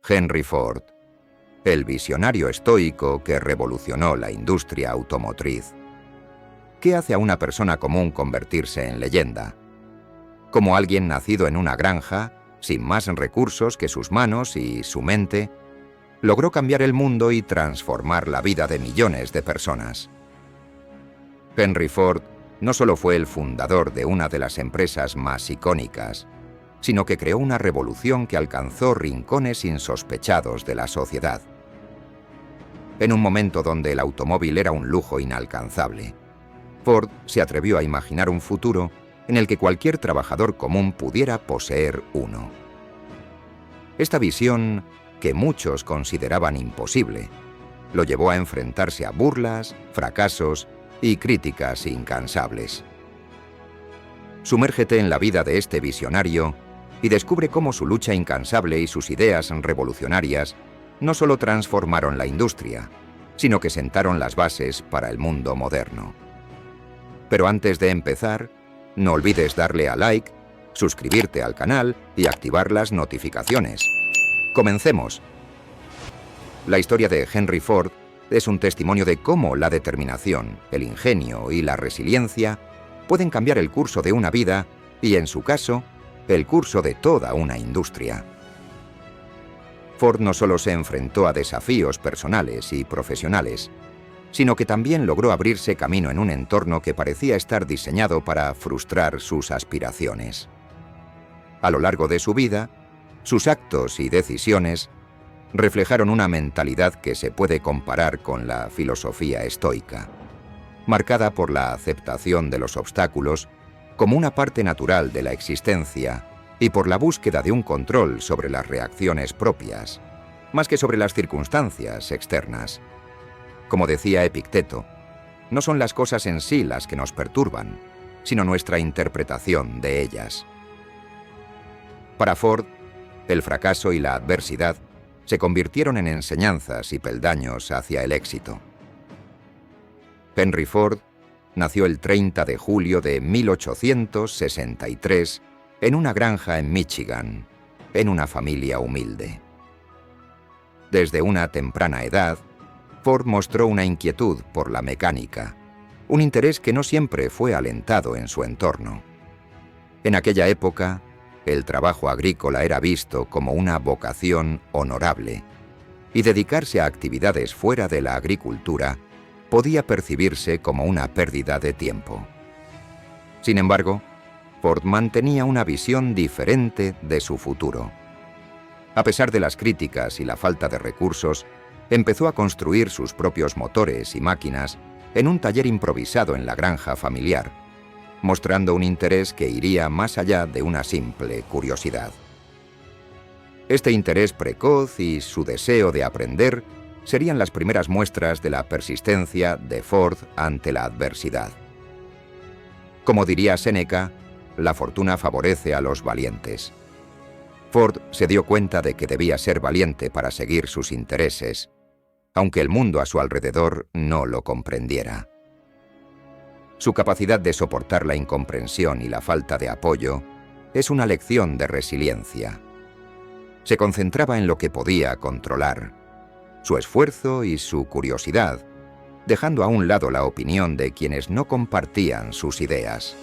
Henry Ford, el visionario estoico que revolucionó la industria automotriz. ¿Qué hace a una persona común convertirse en leyenda? Como alguien nacido en una granja, sin más recursos que sus manos y su mente, logró cambiar el mundo y transformar la vida de millones de personas. Henry Ford no solo fue el fundador de una de las empresas más icónicas, sino que creó una revolución que alcanzó rincones insospechados de la sociedad. En un momento donde el automóvil era un lujo inalcanzable, Ford se atrevió a imaginar un futuro en el que cualquier trabajador común pudiera poseer uno. Esta visión, que muchos consideraban imposible, lo llevó a enfrentarse a burlas, fracasos y críticas incansables. Sumérgete en la vida de este visionario y descubre cómo su lucha incansable y sus ideas revolucionarias no solo transformaron la industria, sino que sentaron las bases para el mundo moderno. Pero antes de empezar, no olvides darle a like, suscribirte al canal y activar las notificaciones. ¡Comencemos! La historia de Henry Ford es un testimonio de cómo la determinación, el ingenio y la resiliencia pueden cambiar el curso de una vida y, en su caso, el curso de toda una industria. Ford no solo se enfrentó a desafíos personales y profesionales, sino que también logró abrirse camino en un entorno que parecía estar diseñado para frustrar sus aspiraciones. A lo largo de su vida, sus actos y decisiones reflejaron una mentalidad que se puede comparar con la filosofía estoica, marcada por la aceptación de los obstáculos como una parte natural de la existencia y por la búsqueda de un control sobre las reacciones propias, más que sobre las circunstancias externas. Como decía Epicteto, no son las cosas en sí las que nos perturban, sino nuestra interpretación de ellas. Para Ford, el fracaso y la adversidad se convirtieron en enseñanzas y peldaños hacia el éxito. Henry Ford nació el 30 de julio de 1863 en una granja en Michigan, en una familia humilde. Desde una temprana edad, Ford mostró una inquietud por la mecánica, un interés que no siempre fue alentado en su entorno. En aquella época, el trabajo agrícola era visto como una vocación honorable, y dedicarse a actividades fuera de la agricultura podía percibirse como una pérdida de tiempo. Sin embargo, Ford mantenía una visión diferente de su futuro. A pesar de las críticas y la falta de recursos, empezó a construir sus propios motores y máquinas en un taller improvisado en la granja familiar, mostrando un interés que iría más allá de una simple curiosidad. Este interés precoz y su deseo de aprender serían las primeras muestras de la persistencia de Ford ante la adversidad. Como diría Séneca, la fortuna favorece a los valientes. Ford se dio cuenta de que debía ser valiente para seguir sus intereses, aunque el mundo a su alrededor no lo comprendiera. Su capacidad de soportar la incomprensión y la falta de apoyo es una lección de resiliencia. Se concentraba en lo que podía controlar, su esfuerzo y su curiosidad, dejando a un lado la opinión de quienes no compartían sus ideas.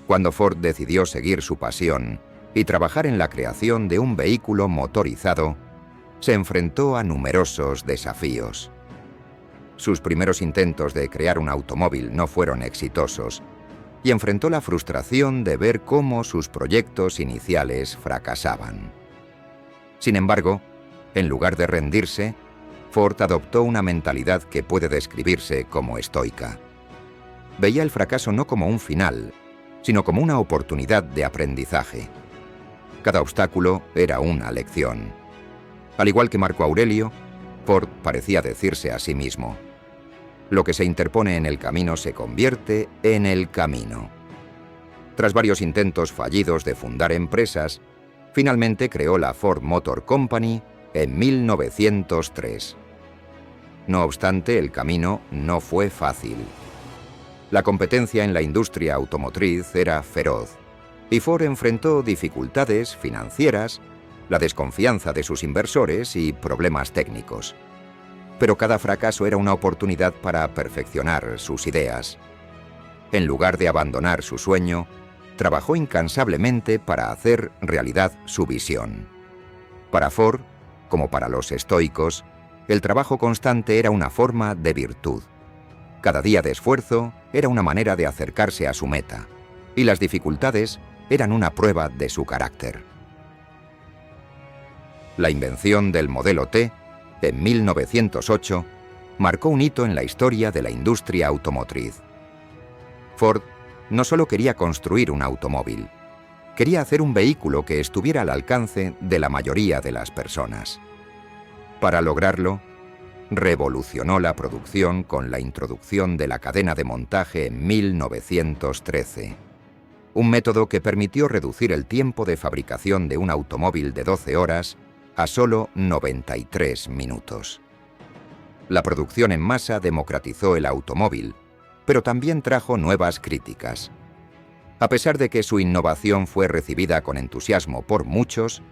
Cuando Ford decidió seguir su pasión y trabajar en la creación de un vehículo motorizado, se enfrentó a numerosos desafíos. Sus primeros intentos de crear un automóvil no fueron exitosos y enfrentó la frustración de ver cómo sus proyectos iniciales fracasaban. Sin embargo, en lugar de rendirse, Ford adoptó una mentalidad que puede describirse como estoica. Veía el fracaso no como un final, sino como una oportunidad de aprendizaje. Cada obstáculo era una lección. Al igual que Marco Aurelio, Ford parecía decirse a sí mismo: lo que se interpone en el camino se convierte en el camino. Tras varios intentos fallidos de fundar empresas, finalmente creó la Ford Motor Company en 1903. No obstante, el camino no fue fácil. La competencia en la industria automotriz era feroz, y Ford enfrentó dificultades financieras, la desconfianza de sus inversores y problemas técnicos. Pero cada fracaso era una oportunidad para perfeccionar sus ideas. En lugar de abandonar su sueño, trabajó incansablemente para hacer realidad su visión. Para Ford, como para los estoicos, el trabajo constante era una forma de virtud. Cada día de esfuerzo era una manera de acercarse a su meta, y las dificultades eran una prueba de su carácter. La invención del modelo T, en 1908, marcó un hito en la historia de la industria automotriz. Ford no solo quería construir un automóvil, quería hacer un vehículo que estuviera al alcance de la mayoría de las personas. Para lograrlo, revolucionó la producción con la introducción de la cadena de montaje en 1913, un método que permitió reducir el tiempo de fabricación de un automóvil de 12 horas a solo 93 minutos. La producción en masa democratizó el automóvil, pero también trajo nuevas críticas. A pesar de que su innovación fue recibida con entusiasmo por muchos,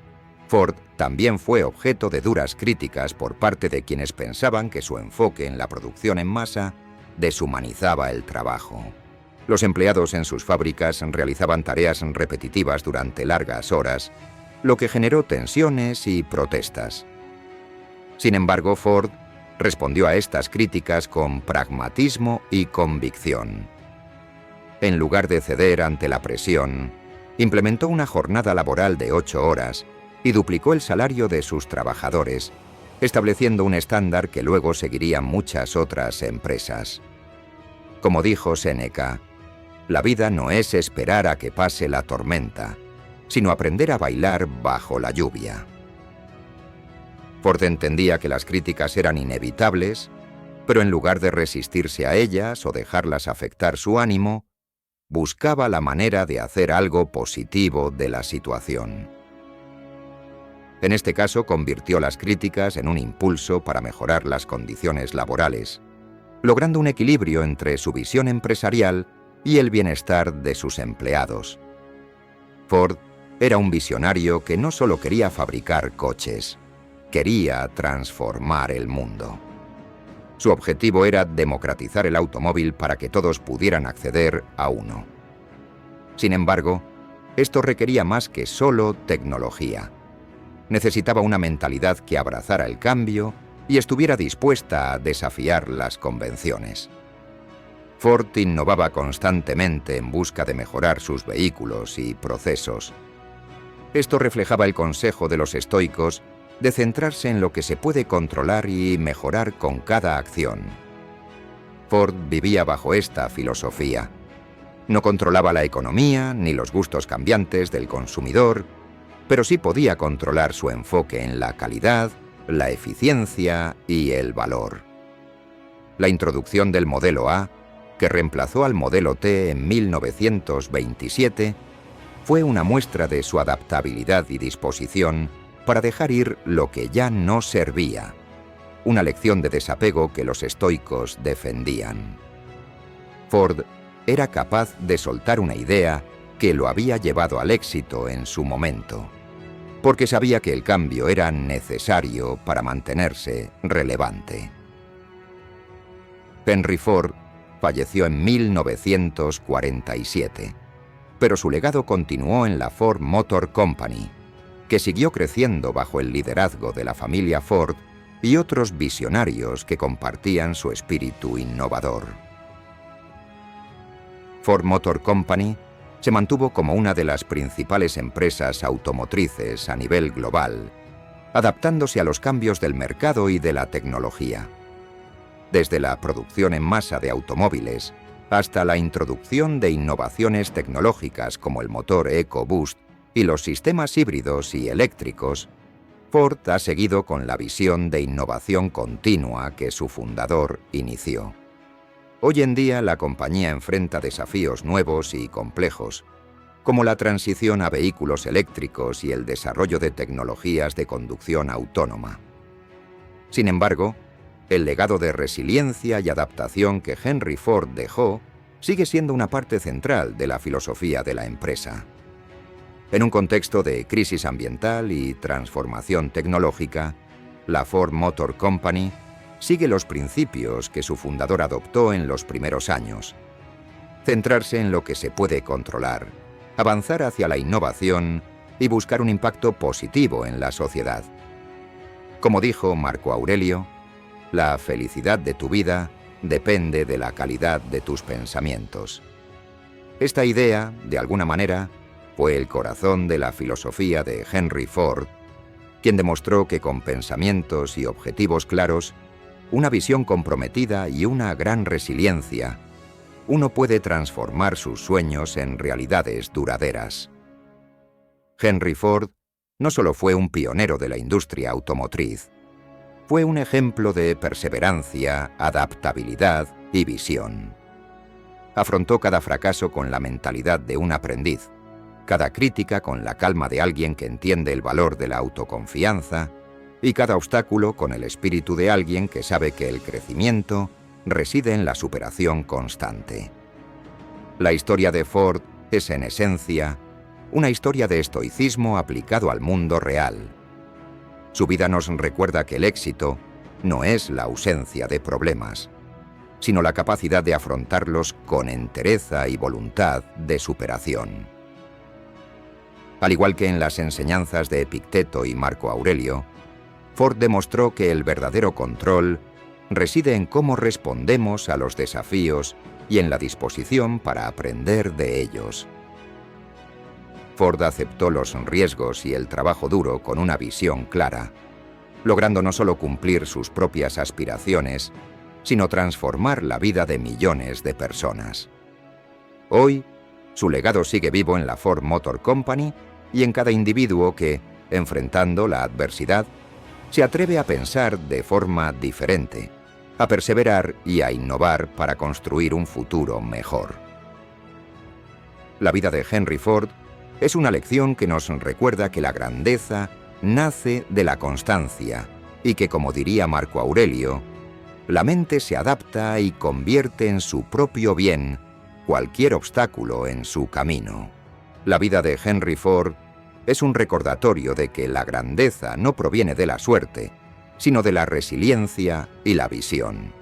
Ford también fue objeto de duras críticas por parte de quienes pensaban que su enfoque en la producción en masa deshumanizaba el trabajo. Los empleados en sus fábricas realizaban tareas repetitivas durante largas horas, lo que generó tensiones y protestas. Sin embargo, Ford respondió a estas críticas con pragmatismo y convicción. En lugar de ceder ante la presión, implementó una jornada laboral de 8 horas y duplicó el salario de sus trabajadores, estableciendo un estándar que luego seguirían muchas otras empresas. Como dijo Séneca, la vida no es esperar a que pase la tormenta, sino aprender a bailar bajo la lluvia. Ford entendía que las críticas eran inevitables, pero en lugar de resistirse a ellas o dejarlas afectar su ánimo, buscaba la manera de hacer algo positivo de la situación. En este caso, convirtió las críticas en un impulso para mejorar las condiciones laborales, logrando un equilibrio entre su visión empresarial y el bienestar de sus empleados. Ford era un visionario que no solo quería fabricar coches, quería transformar el mundo. Su objetivo era democratizar el automóvil para que todos pudieran acceder a uno. Sin embargo, esto requería más que solo tecnología. Necesitaba una mentalidad que abrazara el cambio y estuviera dispuesta a desafiar las convenciones. Ford innovaba constantemente en busca de mejorar sus vehículos y procesos. Esto reflejaba el consejo de los estoicos de centrarse en lo que se puede controlar y mejorar con cada acción. Ford vivía bajo esta filosofía. No controlaba la economía ni los gustos cambiantes del consumidor, pero sí podía controlar su enfoque en la calidad, la eficiencia y el valor. La introducción del modelo A, que reemplazó al modelo T en 1927, fue una muestra de su adaptabilidad y disposición para dejar ir lo que ya no servía, una lección de desapego que los estoicos defendían. Ford era capaz de soltar una idea que lo había llevado al éxito en su momento, porque sabía que el cambio era necesario para mantenerse relevante. Henry Ford falleció en 1947, pero su legado continuó en la Ford Motor Company, que siguió creciendo bajo el liderazgo de la familia Ford y otros visionarios que compartían su espíritu innovador. Ford Motor Company se mantuvo como una de las principales empresas automotrices a nivel global, adaptándose a los cambios del mercado y de la tecnología. Desde la producción en masa de automóviles hasta la introducción de innovaciones tecnológicas como el motor EcoBoost y los sistemas híbridos y eléctricos, Ford ha seguido con la visión de innovación continua que su fundador inició. Hoy en día la compañía enfrenta desafíos nuevos y complejos, como la transición a vehículos eléctricos y el desarrollo de tecnologías de conducción autónoma. Sin embargo, el legado de resiliencia y adaptación que Henry Ford dejó sigue siendo una parte central de la filosofía de la empresa. En un contexto de crisis ambiental y transformación tecnológica, la Ford Motor Company sigue los principios que su fundador adoptó en los primeros años. Centrarse en lo que se puede controlar, avanzar hacia la innovación y buscar un impacto positivo en la sociedad. Como dijo Marco Aurelio, la felicidad de tu vida depende de la calidad de tus pensamientos. Esta idea, de alguna manera, fue el corazón de la filosofía de Henry Ford, quien demostró que con pensamientos y objetivos claros, una visión comprometida y una gran resiliencia, uno puede transformar sus sueños en realidades duraderas. Henry Ford no solo fue un pionero de la industria automotriz, fue un ejemplo de perseverancia, adaptabilidad y visión. Afrontó cada fracaso con la mentalidad de un aprendiz, cada crítica con la calma de alguien que entiende el valor de la autoconfianza y cada obstáculo con el espíritu de alguien que sabe que el crecimiento reside en la superación constante. La historia de Ford es, en esencia, una historia de estoicismo aplicado al mundo real. Su vida nos recuerda que el éxito no es la ausencia de problemas, sino la capacidad de afrontarlos con entereza y voluntad de superación. Al igual que en las enseñanzas de Epicteto y Marco Aurelio, Ford demostró que el verdadero control reside en cómo respondemos a los desafíos y en la disposición para aprender de ellos. Ford aceptó los riesgos y el trabajo duro con una visión clara, logrando no solo cumplir sus propias aspiraciones, sino transformar la vida de millones de personas. Hoy, su legado sigue vivo en la Ford Motor Company y en cada individuo que, enfrentando la adversidad, se atreve a pensar de forma diferente, a perseverar y a innovar para construir un futuro mejor. La vida de Henry Ford es una lección que nos recuerda que la grandeza nace de la constancia y que, como diría Marco Aurelio, la mente se adapta y convierte en su propio bien cualquier obstáculo en su camino. La vida de Henry Ford es un recordatorio de que la grandeza no proviene de la suerte, sino de la resiliencia y la visión.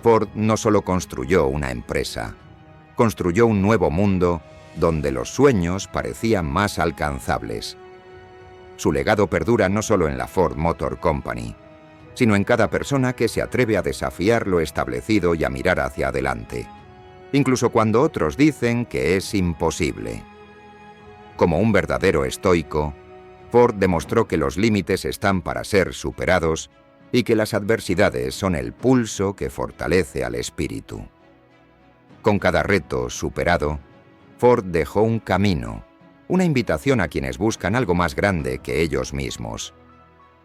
Ford no solo construyó una empresa, construyó un nuevo mundo donde los sueños parecían más alcanzables. Su legado perdura no solo en la Ford Motor Company, sino en cada persona que se atreve a desafiar lo establecido y a mirar hacia adelante, incluso cuando otros dicen que es imposible. Como un verdadero estoico, Ford demostró que los límites están para ser superados y que las adversidades son el pulso que fortalece al espíritu. Con cada reto superado, Ford dejó un camino, una invitación a quienes buscan algo más grande que ellos mismos.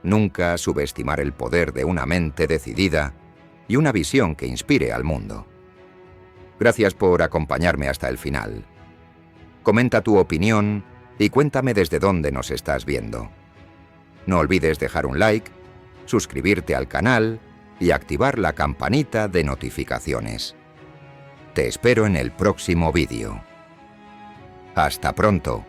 Nunca subestimar el poder de una mente decidida y una visión que inspire al mundo. Gracias por acompañarme hasta el final. Comenta tu opinión y cuéntame desde dónde nos estás viendo. No olvides dejar un like, suscribirte al canal y activar la campanita de notificaciones. Te espero en el próximo vídeo. ¡Hasta pronto!